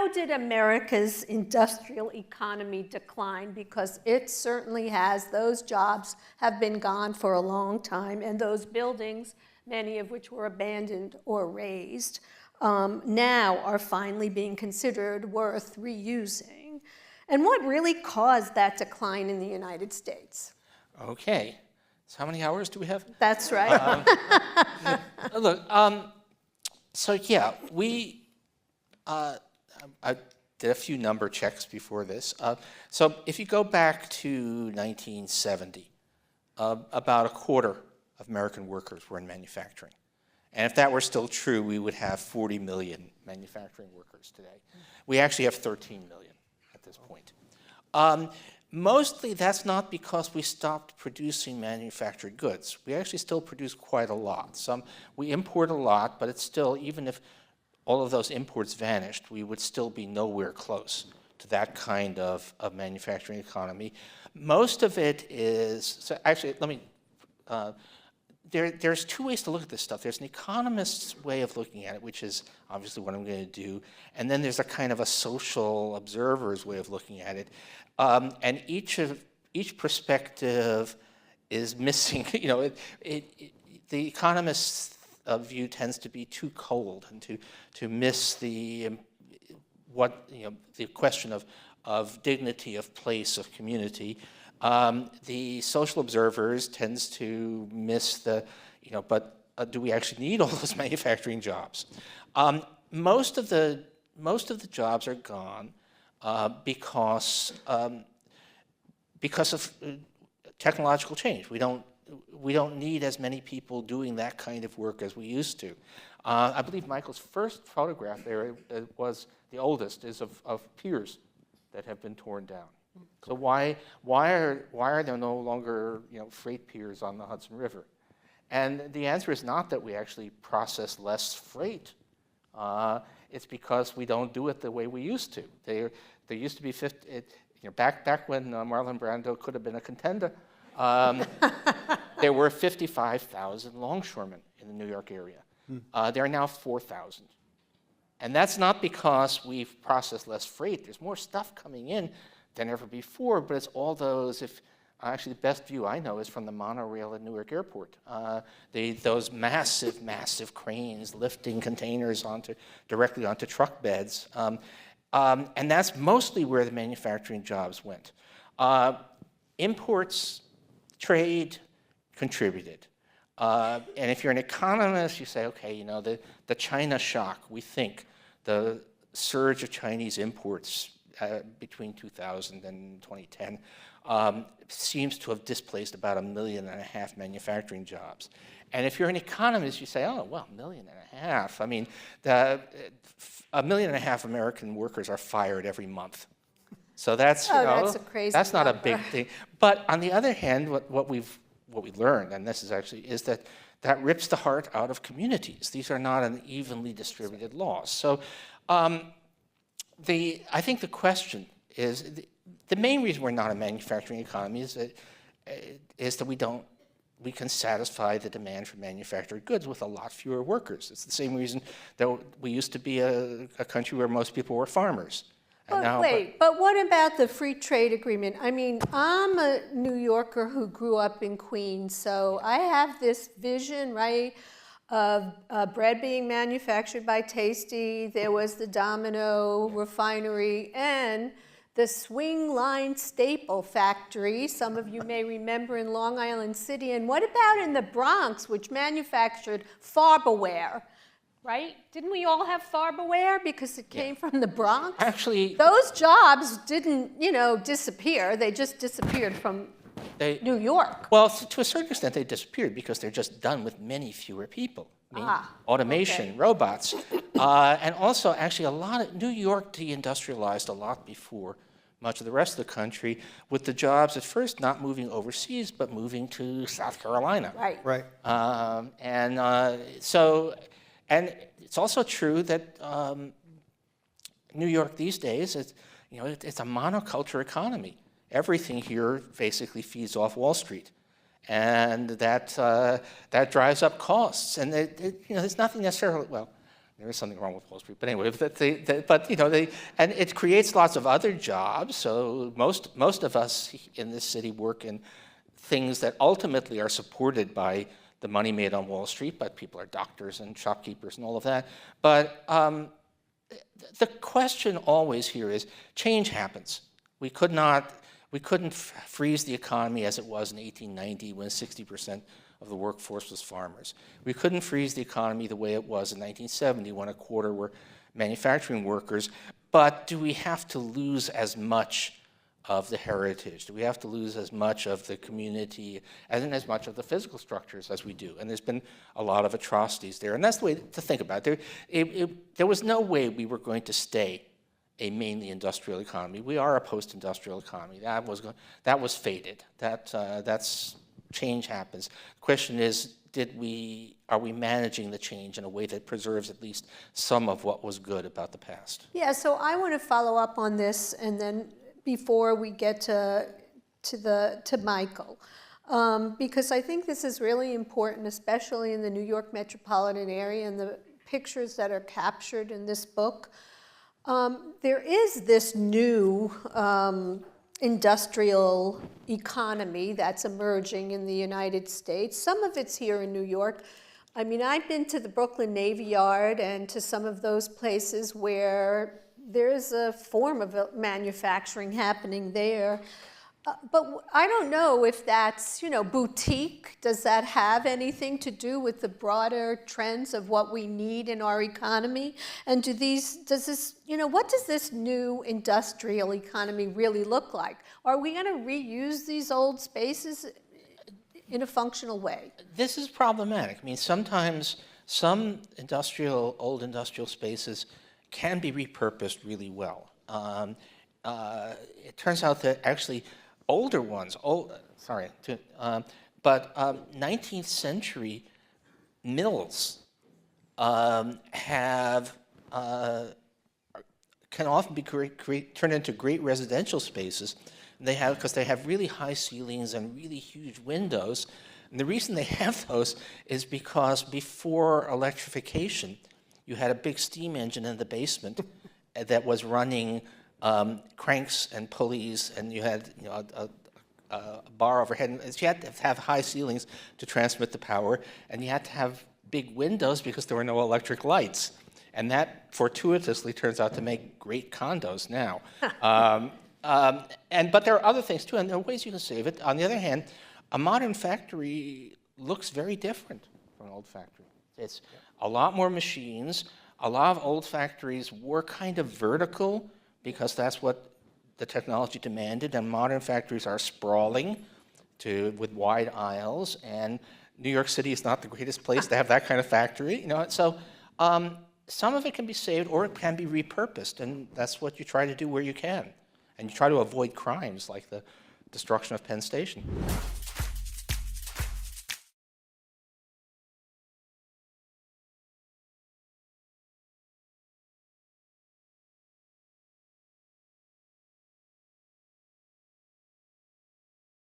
how did America's industrial economy decline? Because it certainly has. Those jobs have been gone for a long time, and those buildings, many of which were abandoned or razed, now are finally being considered worth reusing. And what really caused that decline in the United States? Okay. So how many hours do we have? That's right. Look, so yeah, I did a few number checks before this. So if you go back to 1970, about a quarter of American workers were in manufacturing. And if that were still true, we would have 40 million manufacturing workers today. We actually have 13 million at this point. Mostly that's not because we stopped producing manufactured goods. We actually still produce quite a lot. We import a lot, but it's still, even if all of those imports vanished, we would still be nowhere close to that kind of manufacturing economy. Most of it is, so actually, let me, there's two ways to look at this stuff. There's an economist's way of looking at it, which is obviously what I'm going to do, and then there's a kind of a social observer's way of looking at it. And each perspective is missing. The economist's view tends to be too cold and to miss the question of dignity, of place, of community. The social observers tends to miss do we actually need all those manufacturing jobs? Most of the jobs are gone because of technological change. We don't need as many people doing that kind of work as we used to. I believe Michael's first photograph there was the oldest, is of piers that have been torn down. So why are there no longer freight piers on the Hudson River? And the answer is not that we actually process less freight. It's because we don't do it the way we used to. There used to be back when Marlon Brando could have been a contender. There were 55,000 longshoremen in the New York area. There are now 4,000. And that's not because we've processed less freight. There's more stuff coming in than ever before, but it's all those, actually the best view I know is from the monorail at Newark Airport. Those massive, massive cranes lifting containers directly onto truck beds. And that's mostly where the manufacturing jobs went. Imports, trade contributed. And if you're an economist, you say, okay, the China shock, we think the surge of Chinese imports between 2000 and 2010 seems to have displaced about 1.5 million manufacturing jobs. And if you're an economist, you say, oh, well, 1.5 million. I mean, 1.5 million American workers are fired every month. So that's, that's a crazy that's not number. a big thing. But on the other hand, what we learned, and this is that rips the heart out of communities. These are not an evenly distributed loss. So I think the question is, the main reason we're not a manufacturing economy is that we can satisfy the demand for manufactured goods with a lot fewer workers. It's the same reason that we used to be a country where most people were farmers. But what about the free trade agreement? I mean, I'm a New Yorker who grew up in Queens, so I have this vision, right, of bread being manufactured by Tasty. There was the Domino refinery and the Swing Line Staple Factory, some of you may remember, in Long Island City. And what about in the Bronx, which manufactured Farberware? Right? Didn't we all have Farberware because it came from the Bronx? Actually, those jobs didn't, disappear. They just disappeared from New York. Well, to a certain extent, they disappeared because they're just done with many fewer people. Automation, robots, and also actually New York deindustrialized a lot before much of the rest of the country, with the jobs at first not moving overseas but moving to South Carolina. Right. And it's also true that New York these days, it's a monoculture economy. Everything here basically feeds off Wall Street, and that drives up costs. And there's nothing necessarily, well, there is something wrong with Wall Street, but anyway, but you know, and it creates lots of other jobs. So most of us in this city work in things that ultimately are supported by the money made on Wall Street, but people are doctors and shopkeepers and all of that. But the question always here is, change happens. We couldn't freeze the economy as it was in 1890 when 60% of the workforce was farmers. We couldn't freeze the economy the way it was in 1970 when a quarter were manufacturing workers. But do we have to lose as much of the heritage? Do we have to lose as much of the community and as much of the physical structures as we do? And there's been a lot of atrocities there. And that's the way to think about it. There was no way we were going to stay a mainly industrial economy. We are a post-industrial economy. That was fated. That's change happens. The question is, are we managing the change in a way that preserves at least some of what was good about the past? Yeah, so I want to follow up on this, and then before we get to Michael, because I think this is really important, especially in the New York metropolitan area and the pictures that are captured in this book. There is this new industrial economy that's emerging in the United States. Some of it's here in New York. I mean, I've been to the Brooklyn Navy Yard and to some of those places where there's a form of manufacturing happening there. But I don't know if that's, boutique. Does that have anything to do with the broader trends of what we need in our economy? And what does this new industrial economy really look like? Are we going to reuse these old spaces in a functional way? This is problematic. I mean, sometimes some old industrial spaces can be repurposed really well. It turns out that actually older ones, but 19th century mills can often be turned into great residential spaces. Because they have really high ceilings and really huge windows. And the reason they have those is because before electrification, you had a big steam engine in the basement that was running cranks and pulleys, and you had a bar overhead. And you had to have high ceilings to transmit the power, and you had to have big windows because there were no electric lights. And that fortuitously turns out to make great condos now. But there are other things too, and there are ways you can save it. On the other hand, a modern factory looks very different from an old factory. It's a lot more machines. A lot of old factories were kind of vertical because that's what the technology demanded, and modern factories are sprawling with wide aisles, and New York City is not the greatest place to have that kind of factory. So some of it can be saved or it can be repurposed, and that's what you try to do where you can. And you try to avoid crimes like the destruction of Penn Station.